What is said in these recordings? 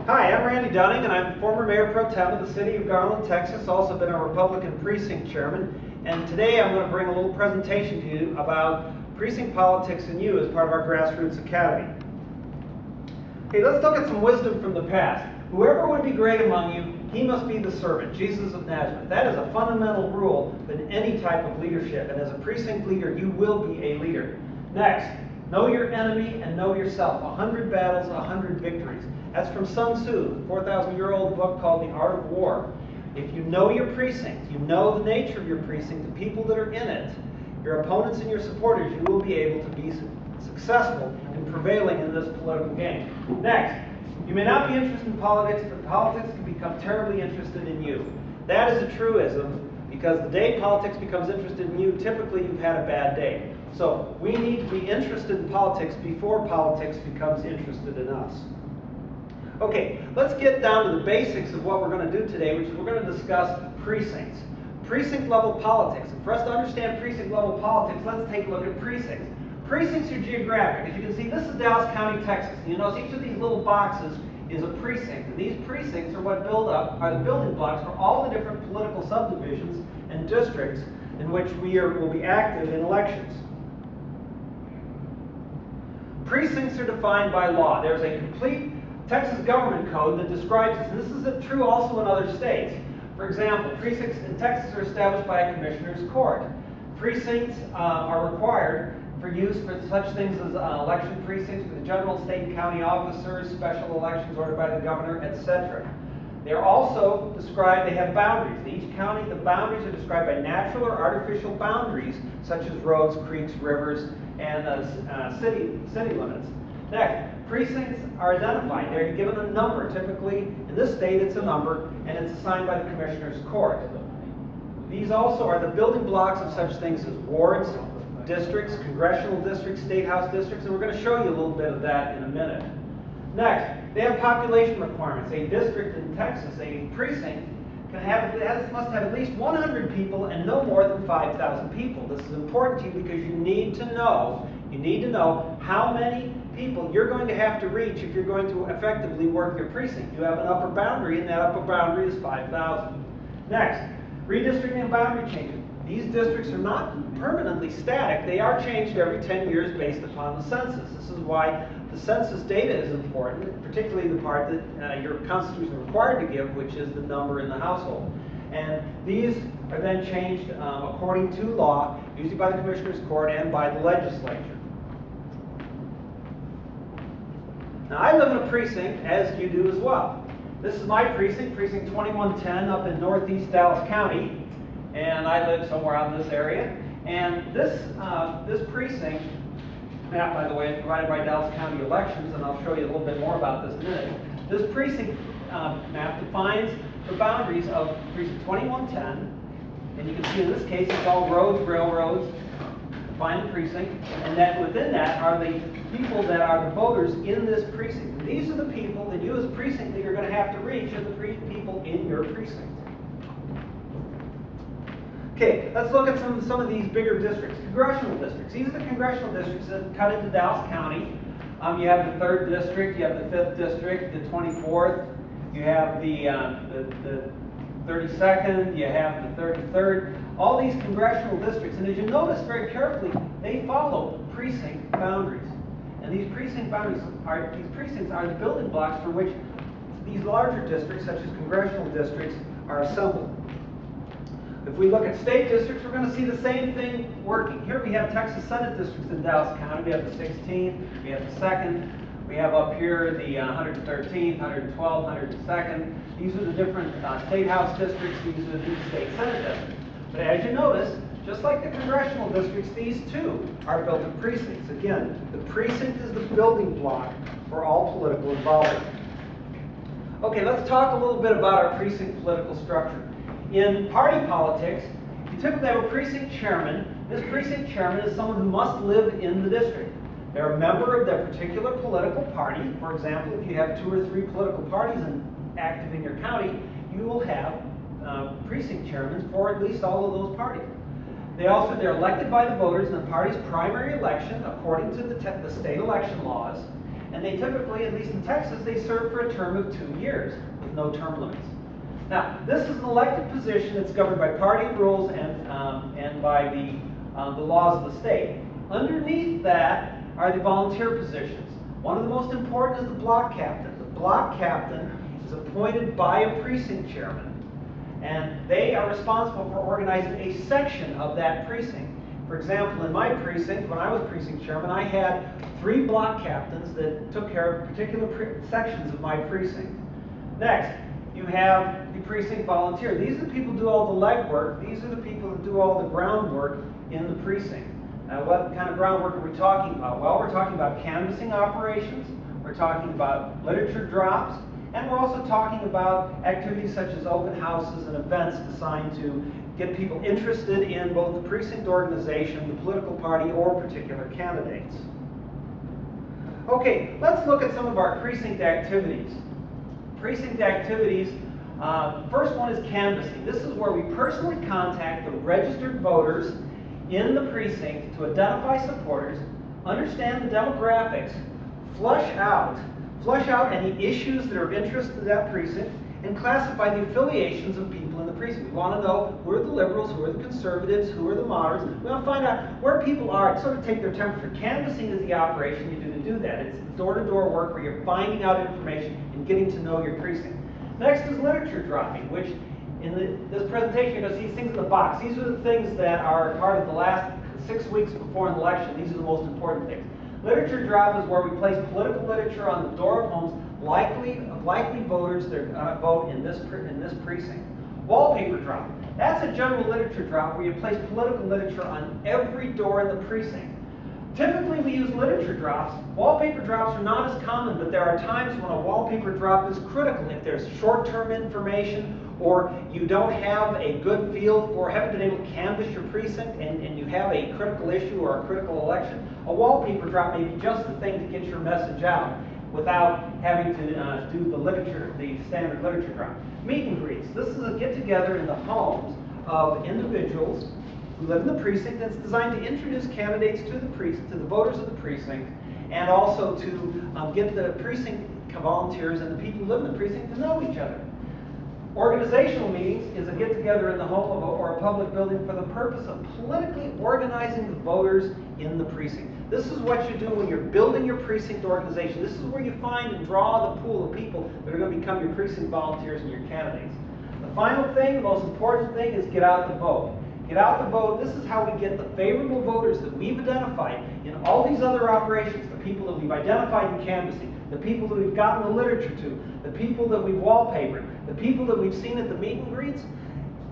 Hi, I'm Randall Dunning, and I'm former Mayor Pro-Tem of the city of Garland, Texas, also been a Republican precinct chairman. And today I'm going to bring a little presentation to you about precinct politics and you as part of our Grassroots Academy. Okay, let's look at some wisdom from the past. Whoever would be great among you, he must be the servant, Jesus of Nazareth. That is a fundamental rule in any type of leadership, and as a precinct leader, you will be a leader. Next, know your enemy and know yourself. 100 battles, 100 victories. That's from Sun Tzu, a 4,000-year-old book called The Art of War. If you know your precinct, you know the nature of your precinct, the people that are in it, your opponents and your supporters, you will be able to be successful in prevailing in this political game. Next, you may not be interested in politics, but politics can become terribly interested in you. That is a truism, because the day politics becomes interested in you, typically you've had a bad day. So we need to be interested in politics before politics becomes interested in us. Okay, let's get down to the basics of what we're going to do today, which is we're going to discuss precincts. Precinct level politics. And for us to understand precinct level politics, let's take a look at precincts. Precincts are geographic. As you can see, this is Dallas County, Texas. You notice each of these little boxes is a precinct. And these precincts are what are the building blocks for all the different political subdivisions and districts in which will be active in elections. Precincts are defined by law. There's a complete Texas government code that describes this. And this is true also in other states. For example, precincts in Texas are established by a commissioner's court. Precincts are required for use for such things as election precincts for the general, state, and county officers, special elections ordered by the governor, etc. They are also described, they have boundaries. In each county, the boundaries are described by natural or artificial boundaries, such as roads, creeks, rivers, and city limits. Next, precincts are identified. They're given a number. Typically, in this state, it's a number, and it's assigned by the commissioner's court. These also are the building blocks of such things as wards, districts, congressional districts, state house districts, and we're going to show you a little bit of that in a minute. Next, they have population requirements. A district in Texas, a precinct, must have at least 100 people and no more than 5,000 people. This is important to you because you need to know how many people you're going to have to reach if you're going to effectively work your precinct. You have an upper boundary, and that upper boundary is 5,000. Next, redistricting and boundary changes. These districts are not permanently static. They are changed every 10 years based upon the census. This is why the census data is important, particularly the part that your Constitution is required to give, which is the number in the household. And these are then changed according to law, usually by the Commissioner's Court and by the legislature. Now, I live in a precinct, as you do as well. This is my precinct, Precinct 2110, up in northeast Dallas County. And I live somewhere out in this area. And this precinct map, by the way, is provided by Dallas County Elections, and I'll show you a little bit more about this in a minute. This precinct map defines the boundaries of Precinct 2110. And you can see in this case, it's all roads, railroads, define the precinct. And that within that are the people that are the voters in this precinct. And these are the people that you as a precinct that you're going to have to reach are the people in your precinct. Okay, let's look at some of these bigger districts. Congressional districts. These are the congressional districts that cut into Dallas County. You have the 3rd district, you have the 5th district, the 24th, you have the 32nd, you have the 33rd. All these congressional districts, and as you notice very carefully, they follow precinct boundaries. And these precinct boundaries precincts are the building blocks for which these larger districts, such as congressional districts, are assembled. If we look at state districts, we're going to see the same thing working. Here we have Texas Senate districts in Dallas County. We have the 16th, we have the 2nd, we have up here the 113th, 112th, 102nd. These are the different state house districts. These are the state senate districts. But as you notice, just like the congressional districts, these too are built in precincts. Again, the precinct is the building block for all political involvement. Okay, let's talk a little bit about our precinct political structure. In party politics, you typically have a precinct chairman. This precinct chairman is someone who must live in the district. They're a member of their particular political party. For example, if you have 2 or 3 political parties active in your county, you will have precinct chairmen for at least all of those parties. They're elected by the voters in the party's primary election according to the state election laws. and they typically, at least in Texas, they serve for a term of 2 years with no term limits. Now, this is an elected position that's governed by party rules and by the laws of the state. Underneath that are the volunteer positions. One of the most important is the block captain. The block captain is appointed by a precinct chairman, and they are responsible for organizing a section of that precinct. For example, in my precinct, when I was precinct chairman, I had 3 block captains that took care of particular sections of my precinct. Next, you have the precinct volunteer. These are the people who do all the legwork. These are the people that do all the groundwork in the precinct. Now, what kind of groundwork are we talking about? Well, we're talking about canvassing operations, we're talking about literature drops, and we're also talking about activities such as open houses and events designed to get people interested in both the precinct organization, the political party, or particular candidates. Okay, let's look at some of our precinct activities. Precinct activities, first one is canvassing. This is where we personally contact the registered voters in the precinct to identify supporters, understand the demographics, flush out any issues that are of interest to that precinct, and classify the affiliations of people in the precinct. We want to know who are the liberals, who are the conservatives, who are the moderates. We want to find out where people are and sort of take their temperature. Canvassing is the operation you do to do that. It's door-to-door work where you're finding out information and getting to know your precinct. Next is literature dropping, which in this presentation you're going to see things in the box. These are the things that are part of the last 6 weeks before an election. These are the most important things. Literature drop is where we place political literature on the door of homes likely voters that vote in this precinct. Wallpaper drop. That's a general literature drop where you place political literature on every door in the precinct. Typically we use literature drops. Wallpaper drops are not as common, but there are times when a wallpaper drop is critical. If there's short-term information or you don't have a good feel for, haven't been able to canvass your precinct and you have a critical issue or a critical election, a wallpaper drop may be just the thing to get your message out without having to do the standard literature drop. Meet and greets. This is a get-together in the homes of individuals who live in the precinct that's designed to introduce candidates to the voters of the precinct, and also to get the precinct volunteers and the people who live in the precinct to know each other. Organizational meetings is a get-together in the home or a public building for the purpose of politically organizing the voters in the precinct. This is what you do when you're building your precinct organization. This is where you find and draw the pool of people that are going to become your precinct volunteers and your candidates. The final thing, the most important thing, is get out the vote. Get out the vote. This is how we get the favorable voters that we've identified in all these other operations, the people that we've identified in canvassing, the people that we've gotten the literature to, the people that we've wallpapered, the people that we've seen at the meet and greets.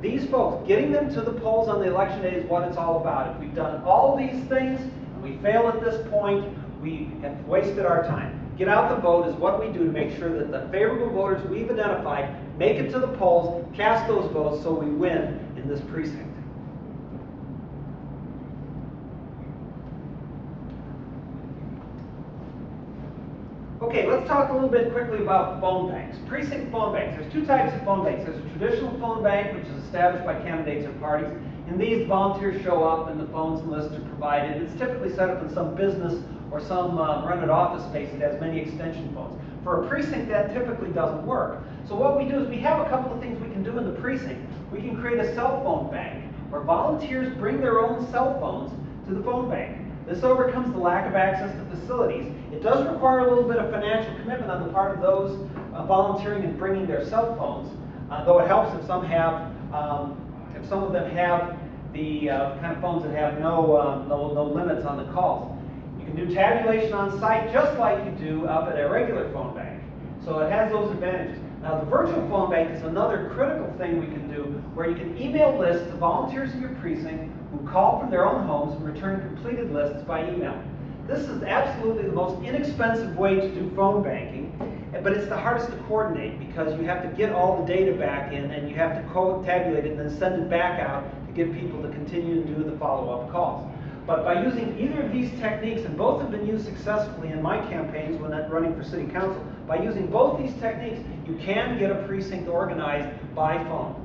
These folks, getting them to the polls on the election day is what it's all about. If we've done all these things and we fail at this point, we have wasted our time. Get out the vote is what we do to make sure that the favorable voters we've identified make it to the polls, cast those votes so we win in this precinct. Okay, let's talk a little bit quickly about phone banks. Precinct phone banks. There's 2 types of phone banks. There's a traditional phone bank, which is established by candidates or parties. In these, volunteers show up and the phones and lists are provided. It's typically set up in some business or some rented office space that has many extension phones. For a precinct, that typically doesn't work. So what we do is we have a couple of things we can do in the precinct. We can create a cell phone bank where volunteers bring their own cell phones to the phone bank. This overcomes the lack of access to facilities. It does require a little bit of financial commitment on the part of those volunteering and bringing their cell phones, though it helps if some of them have the kind of phones that have no limits on the calls. You can do tabulation on site just like you do up at a regular phone bank. So it has those advantages. Now the virtual phone bank is another critical thing we can do where you can email lists to volunteers in your precinct who call from their own homes and return completed lists by email. This is absolutely the most inexpensive way to do phone banking, but it's the hardest to coordinate because you have to get all the data back in and you have to tabulate it and then send it back out to get people to continue to do the follow-up calls. But by using either of these techniques, and both have been used successfully in my campaigns when I'm running for city council, by using both these techniques, you can get a precinct organized by phone.